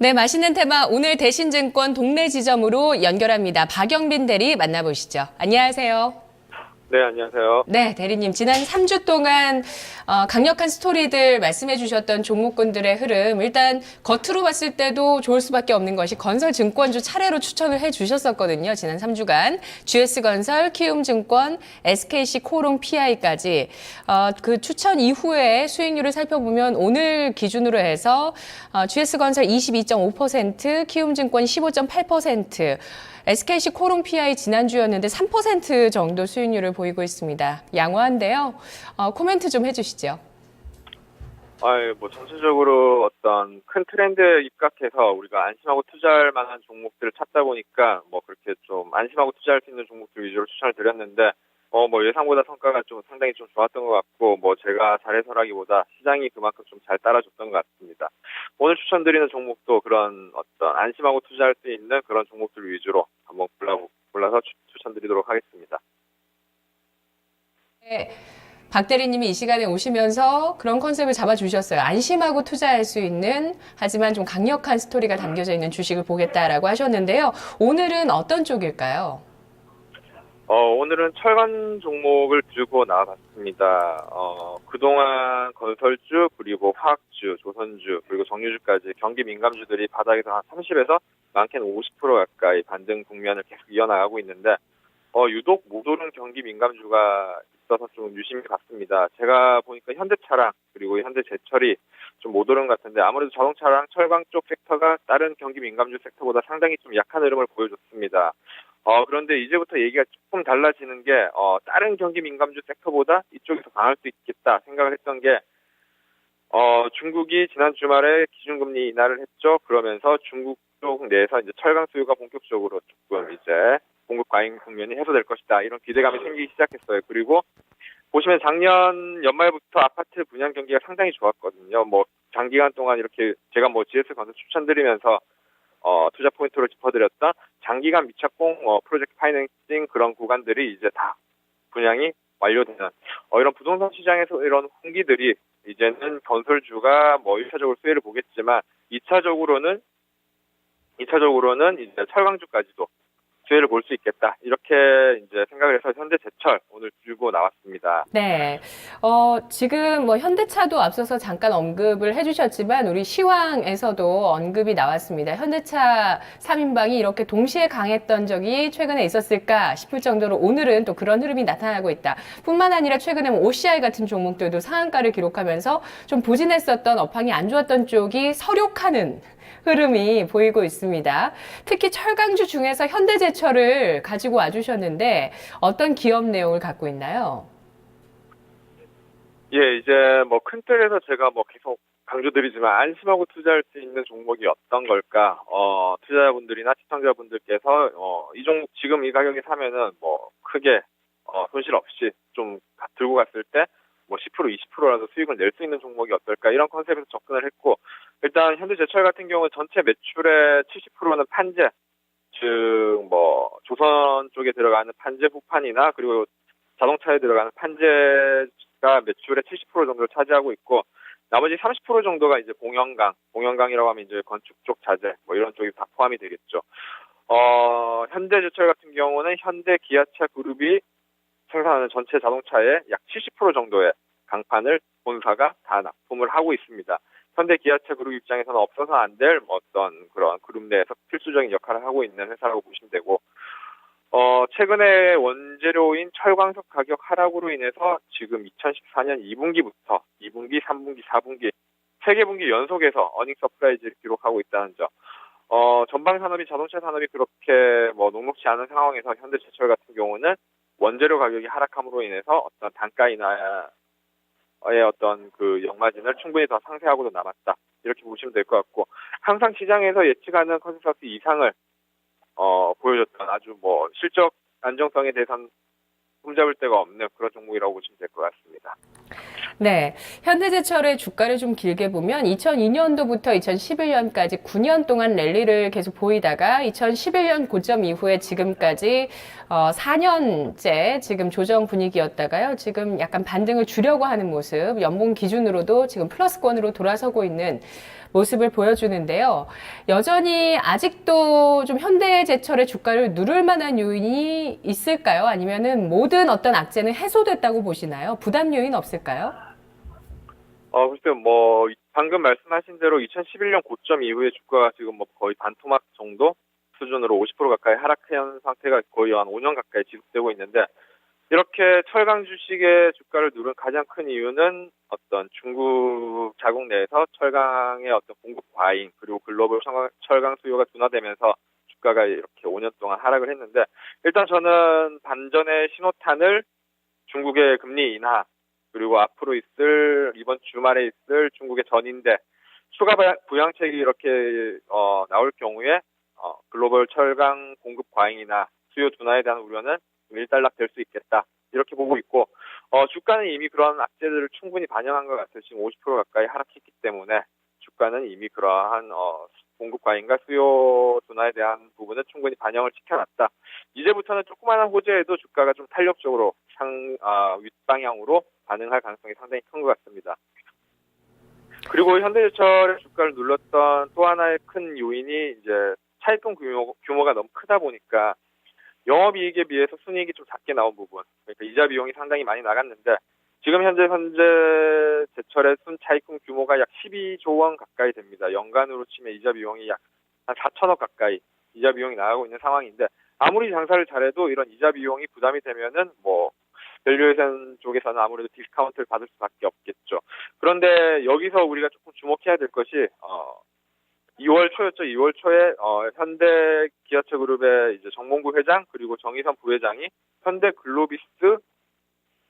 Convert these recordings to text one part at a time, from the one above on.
네, 맛있는 테마 오늘 대신증권 동네 지점으로 연결합니다. 박영빈 대리 만나보시죠. 안녕하세요. 네, 안녕하세요. 네, 대리님. 지난 3주 동안 강력한 스토리들 말씀해 주셨던 종목군들의 흐름. 일단 겉으로 봤을 때도 좋을 수밖에 없는 것이 건설증권주 차례로 추천을 해 주셨었거든요. 지난 3주간. GS건설, 키움증권, SKC 코롱 PI까지. 그 추천 이후에 수익률을 살펴보면 오늘 기준으로 해서 GS건설 22.5%, 키움증권 15.8%, SKC 코롱 PI 지난주였는데 3% 정도 수익률을 보이고 있습니다. 양호한데요. 코멘트 좀 해주시죠. 전체적으로 어떤 큰 트렌드에 입각해서 우리가 안심하고 투자할 만한 종목들을 찾다 보니까 그렇게 좀 안심하고 투자할 수 있는 종목들 위주로 추천을 드렸는데, 예상보다 성과가 좀 상당히 좀 좋았던 것 같고, 제가 잘해서라기보다 시장이 그만큼 좀 잘 따라줬던 것 같습니다. 오늘 추천드리는 종목도 그런 어떤 안심하고 투자할 수 있는 그런 종목들 위주로 한번 골라서 추천드리도록 하겠습니다. 네, 박 대리님이 이 시간에 오시면서 그런 컨셉을 잡아주셨어요. 안심하고 투자할 수 있는, 하지만 좀 강력한 스토리가 담겨져 있는 주식을 보겠다라고 하셨는데요. 오늘은 어떤 쪽일까요? 오늘은 철강 종목을 들고 나와봤습니다. 그동안 건설주, 그리고 화학주, 조선주, 그리고 정유주까지 경기 민감주들이 바닥에서 한 30에서 많게는 50% 가까이 반등 국면을 계속 이어나가고 있는데, 유독 못 오른 경기 민감주가 있어서 좀 유심히 봤습니다. 제가 보니까 현대차랑 그리고 현대제철이 좀 못 오른 것 같은데, 아무래도 자동차랑 철강 쪽 섹터가 다른 경기 민감주 섹터보다 상당히 좀 약한 흐름을 보여줬습니다. 그런데 이제부터 얘기가 조금 달라지는 게, 다른 경기 민감주 섹터보다 이쪽이 더 강할 수 있겠다 생각을 했던 게, 중국이 지난 주말에 기준금리 인하를 했죠. 그러면서 중국 쪽 내에서 이제 철강 수요가 본격적으로 조금 이제 공급 과잉 국면이 해소될 것이다, 이런 기대감이 생기기 시작했어요. 그리고 보시면 작년 연말부터 아파트 분양 경기가 상당히 좋았거든요. 장기간 동안 이렇게 제가 GS건설 추천드리면서 투자 포인트로 짚어드렸다 장기간 미착공 프로젝트 파이낸싱 그런 구간들이 이제 다 분양이 완료되는 이런 부동산 시장에서 이런 홍기들이 이제는 건설주가 1차적으로 수혜를 보겠지만 2차적으로는 이제 철강주까지도 수혜를 볼 수 있겠다, 이렇게 이제 생각을 해서 현대제철 오늘 들고 나왔습니다. 네. 지금 현대차도 앞서서 잠깐 언급을 해주셨지만 우리 시황에서도 언급이 나왔습니다. 현대차 3인방이 이렇게 동시에 강했던 적이 최근에 있었을까 싶을 정도로 오늘은 또 그런 흐름이 나타나고 있다. 뿐만 아니라 최근에 OCI 같은 종목들도 상한가를 기록하면서 좀 부진했었던 업황이 안 좋았던 쪽이 서력하는 흐름이 보이고 있습니다. 특히 철강주 중에서 현대제철을 가지고 와주셨는데 어떤 기업 내용을 갖고 있나요? 예, 이제 큰 틀에서 제가 계속 강조드리지만 안심하고 투자할 수 있는 종목이 어떤 걸까? 투자자분들이나 시청자분들께서 이 종목 지금 이 가격에 사면은 크게 손실 없이 좀 들고 갔을 때 10% 20%라도 수익을 낼 수 있는 종목이 어떨까, 이런 컨셉에서 접근을 했고, 일단 현대제철 같은 경우는 전체 매출의 70%는 판재, 즉 조선 쪽에 들어가는 판재 후판이나 그리고 자동차에 들어가는 판재가 매출의 70% 정도를 차지하고 있고, 나머지 30% 정도가 이제 공영강이라고 하면 이제 건축 쪽 자재 이런 쪽이 다 포함이 되겠죠. 현대제철 같은 경우는 현대 기아차 그룹이 생산하는 전체 자동차의 약 70% 정도의 강판을 본사가 다 납품을 하고 있습니다. 현대 기아차 그룹 입장에서는 없어서 안 될 어떤 그런 그룹 내에서 필수적인 역할을 하고 있는 회사라고 보시면 되고, 최근에 원재료인 철광석 가격 하락으로 인해서 지금 2014년 2분기부터 2분기, 3분기, 4분기 3개 분기 연속해서 어닝 서프라이즈를 기록하고 있다는 점. 전방 산업이 자동차 산업이 그렇게 녹록지 않은 상황에서 현대제철 같은 경우는 원재료 가격이 하락함으로 인해서 어떤 단가 인하의 어떤 그 역마진을 충분히 더 상쇄하고도 남았다, 이렇게 보시면 될 것 같고, 항상 시장에서 예측하는 컨센서스 이상을 보여줬던 아주 실적 안정성에 대해서는 흠잡을 데가 없는 그런 종목이라고 보시면 될 것 같습니다. 네. 현대제철의 주가를 좀 길게 보면 2002년도부터 2011년까지 9년 동안 랠리를 계속 보이다가 2011년 고점 이후에 지금까지 4년째 지금 조정 분위기였다가요. 지금 약간 반등을 주려고 하는 모습, 연봉 기준으로도 지금 플러스권으로 돌아서고 있는 모습을 보여주는데요. 여전히 아직도 좀 현대제철의 주가를 누를 만한 요인이 있을까요? 아니면은 모든 어떤 악재는 해소됐다고 보시나요? 부담 요인 없을까요? 글쎄요, 방금 말씀하신 대로 2011년 고점 이후에 주가가 지금 거의 반토막 정도 수준으로 50% 가까이 하락한 상태가 거의 한 5년 가까이 지속되고 있는데, 이렇게 철강 주식의 주가를 누른 가장 큰 이유는 어떤 중국 자국 내에서 철강의 어떤 공급 과잉, 그리고 글로벌 철강 수요가 둔화되면서 주가가 이렇게 5년 동안 하락을 했는데, 일단 저는 반전의 신호탄을 중국의 금리 인하, 그리고 앞으로 이번 주말에 있을 중국의 전인대 추가 부양책이 이렇게 나올 경우에 글로벌 철강 공급 과잉이나 수요 둔화에 대한 우려는 일단락될 수 있겠다, 이렇게 보고 있고, 주가는 이미 그런 악재들을 충분히 반영한 것 같아요. 지금 50% 가까이 하락했기 때문에 주가는 이미 그러한 공급 과잉과 수요 둔화에 대한 부분은 충분히 반영을 시켜놨다. 이제부터는 조그마한 호재에도 주가가 좀 탄력적으로 윗방향으로 반응할 가능성이 상당히 큰 것 같습니다. 그리고 현대제철의 주가를 눌렀던 또 하나의 큰 요인이 이제 차입금 규모가 너무 크다 보니까 영업이익에 비해서 순이익이 좀 작게 나온 부분, 그러니까 이자 비용이 상당히 많이 나갔는데, 지금 현재 제철의 순차입금 규모가 약 12조 원 가까이 됩니다. 연간으로 치면 이자 비용이 약 한 4천억 가까이 이자 비용이 나가고 있는 상황인데, 아무리 장사를 잘해도 이런 이자 비용이 부담이 되면은 밸류에이션 쪽에서는 아무래도 디스카운트를 받을 수밖에 없겠죠. 그런데 여기서 우리가 조금 주목해야 될 것이 2월 초였죠. 2월 초에 현대기아차그룹의 이제 정몽구 회장 그리고 정의선 부회장이 현대글로비스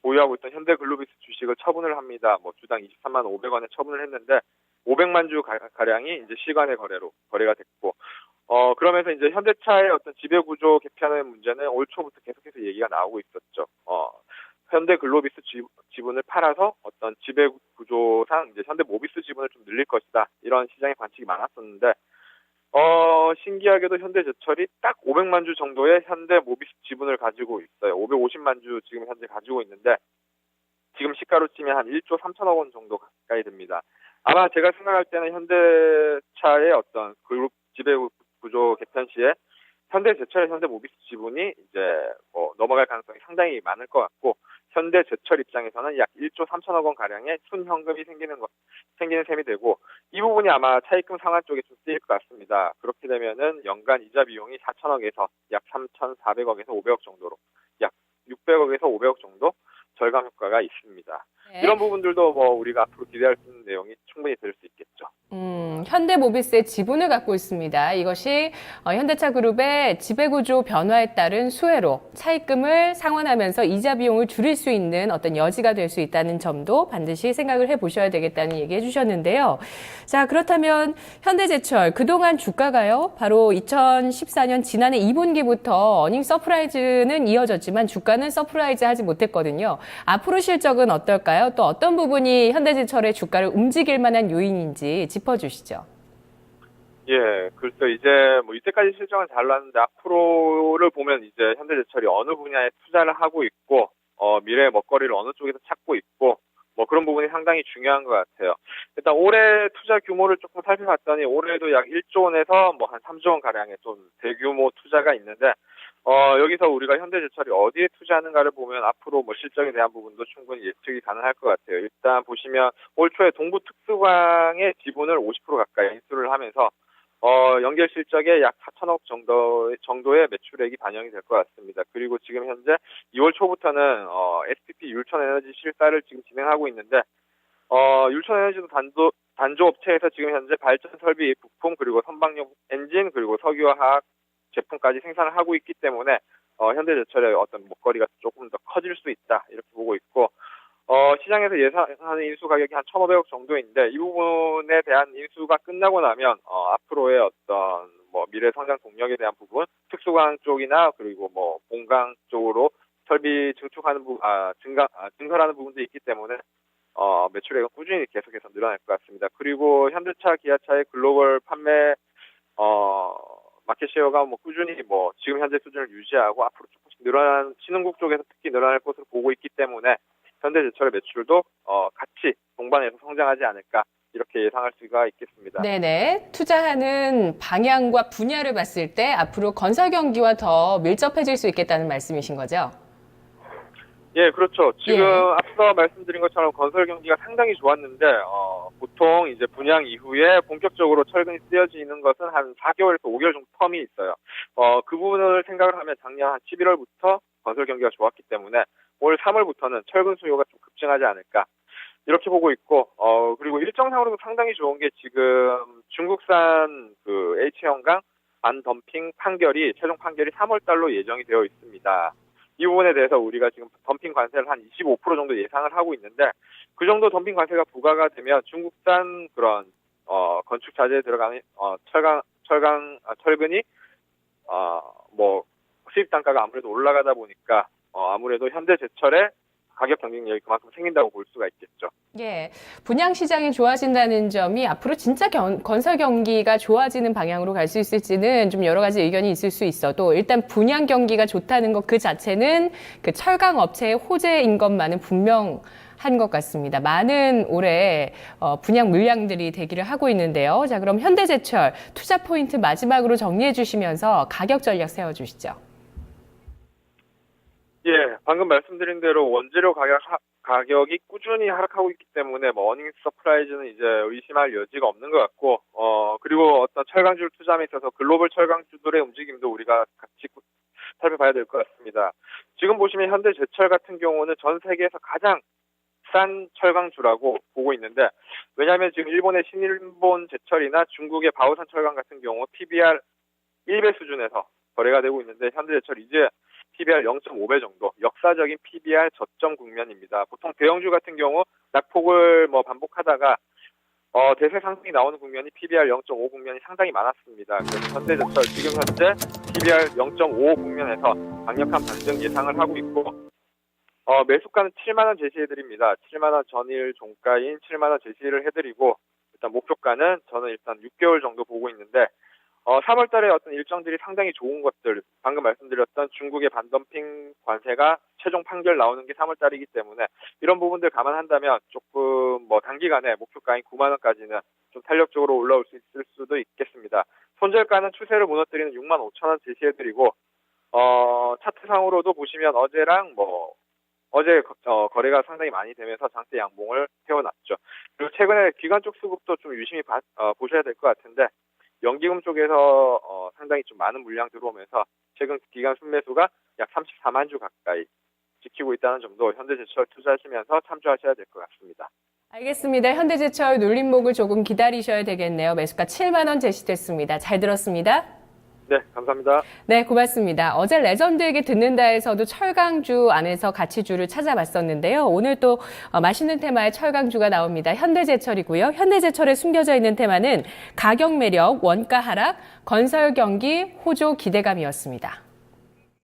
보유하고 있던 현대글로비스 주식을 처분을 합니다. 주당 23만 500원에 처분을 했는데 500만 주 가량이 이제 시간의 거래로 거래가 됐고, 그러면서 이제 현대차의 어떤 지배구조 개편의 문제는 올 초부터 계속해서 얘기가 나오고 있었죠. 현대글로비스 지분을 팔아서 어떤 지배구조상 이제 현대모비스 지분을 좀 늘릴 것이다, 이런 시장의 관측이 많았었는데, 신기하게도 현대제철이 딱 500만 주 정도의 현대모비스 지분을 가지고 있어요. 550만 주 지금 현재 가지고 있는데, 지금 시가로 치면 한 1조 3천억 원 정도 가까이 됩니다. 아마 제가 생각할 때는 현대차의 어떤 그룹 지배구조 개편 시에 현대제철의 현대모비스 지분이 이제 넘어갈 가능성이 상당히 많을 것 같고, 현대제철 입장에서는 약 1조 3천억 원 가량의 순현금이 생기는 셈이 되고, 이 부분이 아마 차입금 상환 쪽에 좀 쓰일 것 같습니다. 그렇게 되면은 연간 이자 비용이 4천억에서 약 3,400억에서 500억 정도로, 약 600억에서 500억 정도 절감 효과가 있습니다. 네. 이런 부분들도 우리가 앞으로 기대할 수 있는 내용이 충분히 될 수 있겠죠. 현대모비스의 지분을 갖고 있습니다. 이것이 현대차 그룹의 지배구조 변화에 따른 수혜로 차입금을 상환하면서 이자 비용을 줄일 수 있는 어떤 여지가 될 수 있다는 점도 반드시 생각을 해보셔야 되겠다는 얘기 해주셨는데요. 자, 그렇다면 현대제철 그동안 주가가요, 바로 2014년 지난해 2분기부터 어닝 서프라이즈는 이어졌지만 주가는 서프라이즈 하지 못했거든요. 앞으로 실적은 어떨까요? 또 어떤 부분이 현대제철의 주가를 움직일 만한 요인인지 짚어주시죠. 예, 글쎄 이제 이때까지 실적은 잘 나왔는데 앞으로를 보면 이제 현대제철이 어느 분야에 투자를 하고 있고 미래의 먹거리를 어느 쪽에서 찾고 있고 그런 부분이 상당히 중요한 것 같아요. 일단 올해 투자 규모를 조금 살펴봤더니 올해도 약 1조 원에서 한 3조 원 가량의 좀 대규모 투자가 있는데 여기서 우리가 현대제철이 어디에 투자하는가를 보면 앞으로 실적에 대한 부분도 충분히 예측이 가능할 것 같아요. 일단 보시면 올 초에 동부특수광의 지분을 50% 가까이 인수를 하면서 연결 실적에 약 4천억 정도의 매출액이 반영이 될 것 같습니다. 그리고 지금 현재 2월 초부터는 SPP 율천에너지 실사를 지금 진행하고 있는데 율천에너지도 단조업체에서 지금 현재 발전 설비 부품 그리고 선박용 엔진 그리고 석유화학 제품까지 생산을 하고 있기 때문에 현대제철의 어떤 먹거리가 조금 더 커질 수 있다, 이렇게 보고 있고, 시장에서 예상하는 인수 가격이 한 1,500억 정도인데 이 부분에 대한 인수가 끝나고 나면 앞으로의 어떤 미래 성장 동력에 대한 부분, 특수광 쪽이나 그리고 본강 쪽으로 설비 증축하는 증설하는 부분도 있기 때문에 매출액은 꾸준히 계속해서 늘어날 것 같습니다. 그리고 현대차, 기아차의 글로벌 판매 마켓쉐어가 꾸준히 지금 현재 수준을 유지하고 앞으로 조금씩 신흥국 쪽에서 특히 늘어날 것으로 보고 있기 때문에 현대제철의 매출도 같이 동반해서 성장하지 않을까, 이렇게 예상할 수가 있겠습니다. 네네. 투자하는 방향과 분야를 봤을 때 앞으로 건설 경기와 더 밀접해질 수 있겠다는 말씀이신 거죠? 예, 그렇죠. 지금 예. 앞서 말씀드린 것처럼 건설 경기가 상당히 좋았는데, 보통 이제 분양 이후에 본격적으로 철근이 쓰여지는 것은 한 4개월에서 5개월 정도 텀이 있어요. 그 부분을 생각을 하면 작년 한 11월부터 건설 경기가 좋았기 때문에 올 3월부터는 철근 수요가 좀 급증하지 않을까. 이렇게 보고 있고, 그리고 일정상으로도 상당히 좋은 게 지금 중국산 그 H형강 반덤핑 판결이, 최종 판결이 3월 달로 예정이 되어 있습니다. 이 부분에 대해서 우리가 지금 덤핑 관세를 한 25% 정도 예상을 하고 있는데, 그 정도 덤핑 관세가 부과가 되면 중국산 그런 건축 자재에 들어가는 철근이 뭐 수입 단가가 아무래도 올라가다 보니까 아무래도 현대제철의 가격 경쟁력이 그만큼 생긴다고 볼 수가 있겠죠. 예, 분양 시장이 좋아진다는 점이 앞으로 진짜 건설 경기가 좋아지는 방향으로 갈 수 있을지는 좀 여러 가지 의견이 있을 수 있어도 일단 분양 경기가 좋다는 것 그 자체는 그 철강 업체의 호재인 것만은 분명한 것 같습니다. 많은 올해 분양 물량들이 대기를 하고 있는데요. 자, 그럼 현대제철 투자 포인트 마지막으로 정리해 주시면서 가격 전략 세워주시죠. 예, 방금 말씀드린 대로 원재료 가격이 꾸준히 하락하고 있기 때문에 뭐 어닝 서프라이즈는 이제 의심할 여지가 없는 것 같고, 그리고 어떤 철강주를 투자함에 있어서 글로벌 철강주들의 움직임도 우리가 같이 살펴봐야 될 것 같습니다. 지금 보시면 현대제철 같은 경우는 전 세계에서 가장 싼 철강주라고 보고 있는데, 왜냐하면 지금 일본의 신일본 제철이나 중국의 바오산 철강 같은 경우 PBR 1배 수준에서 거래가 되고 있는데, 현대제철 이제 PBR 0.5배 정도, 역사적인 PBR 저점 국면입니다. 보통 대형주 같은 경우 낙폭을 반복하다가 대세 상승이 나오는 국면이 PBR 0.5 국면이 상당히 많았습니다. 그래서 현대제철 지금 현재 PBR 0.5 국면에서 강력한 반등 예상을 하고 있고, 매수가는 7만 원 제시해드립니다. 7만 원 전일 종가인 7만 원 제시를 해드리고, 일단 목표가는 저는 일단 6개월 정도 보고 있는데, 3월 달에 어떤 일정들이 상당히 좋은 것들, 방금 말씀드렸던 중국의 반덤핑 관세가 최종 판결 나오는 게 3월 달이기 때문에 이런 부분들 감안한다면 조금 단기간에 목표가인 9만 원까지는 좀 탄력적으로 올라올 수 있을 수도 있겠습니다. 손절가는 추세를 무너뜨리는 6만 5천 원 제시해드리고, 차트상으로도 보시면 어제랑 어제 거래가 상당히 많이 되면서 장대 양봉을 세워놨죠. 그리고 최근에 기관 쪽 수급도 좀 유심히 보셔야 될 것 같은데, 연기금 쪽에서 상당히 좀 많은 물량 들어오면서 최근 기간 순매수가 약 34만 주 가까이 지키고 있다는 점도 현대제철 투자하시면서 참조하셔야 될 것 같습니다. 알겠습니다. 현대제철 눌림목을 조금 기다리셔야 되겠네요. 매수가 7만 원 제시됐습니다. 잘 들었습니다. 네, 감사합니다. 네, 고맙습니다. 어제 레전드에게 듣는다에서도 철강주 안에서 가치주를 찾아봤었는데요. 오늘 또 맛있는 테마의 철강주가 나옵니다. 현대제철이고요. 현대제철에 숨겨져 있는 테마는 가격 매력, 원가 하락, 건설 경기, 호조 기대감이었습니다.